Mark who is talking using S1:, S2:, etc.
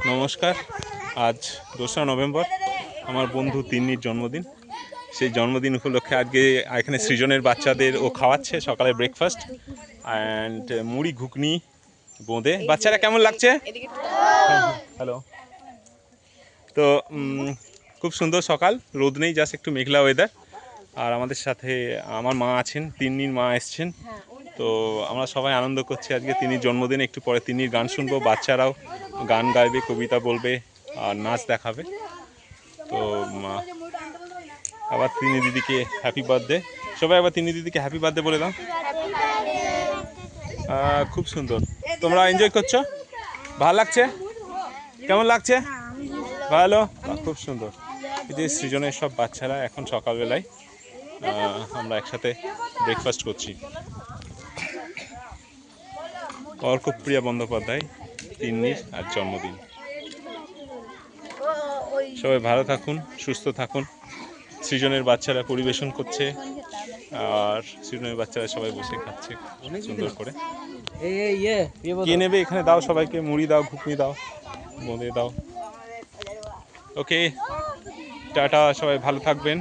S1: নমস্কার। আজ 2রা নভেম্বর আমার বন্ধু তিন্নির জন্মদিন। সেই জন্মদিন উপলক্ষে আজকে এখানে সৃজনের বাচ্চাদের ও খাওয়াচ্ছে সকালে ব্রেকফাস্ট অ্যান্ড মুড়ি ঘুগনি বোঁদে। বাচ্চারা কেমন লাগছে? হ্যালো। তো খুব সুন্দর সকাল, রোদ নেই, জাস্ট একটু মেঘলা ওয়েদার। আর আমাদের সাথে আমার মা আছেন, তিন্নির মা এসছেন। তো আমরা সবাই আনন্দ করছি আজকে তিন্নির জন্মদিনে। একটু পরে তিন্নির গান শুনবো, বাচ্চারাও গান গাইবে, কবিতা বলবে আর নাচ দেখাবে। তো আবার তিন্নি দিদিকে হ্যাপি বার্থডে। সবাই আবার তিন্নি দিদিকে হ্যাপি বার্থডে বলে দাও। খুব সুন্দর, তোমরা এনজয় করছো? ভালো লাগছে? কেমন লাগছে? ভালো, খুব সুন্দর। এই যে সৃজনের সব বাচ্চারা এখন সকালবেলায় আমরা একসাথে ব্রেকফাস্ট করছি। অর্কপ্রিয়া বন্দ্যোপাধ্যায় তিন্নির আজ জন্মদিন। সবাই ভালো থাকুন, সুস্থ থাকুন। সৃজনের বাচ্চারা পরিবেশন করছে আর সৃজনের বাচ্চারা সবাই বসে খাচ্ছে সুন্দর করে। কে নেবে এখানে? দাও সবাইকে, মুড়ি দাও, ঘুগনি দাও, বোঁদে দাও। ওকে, টাটা, সবাই ভালো থাকবেন।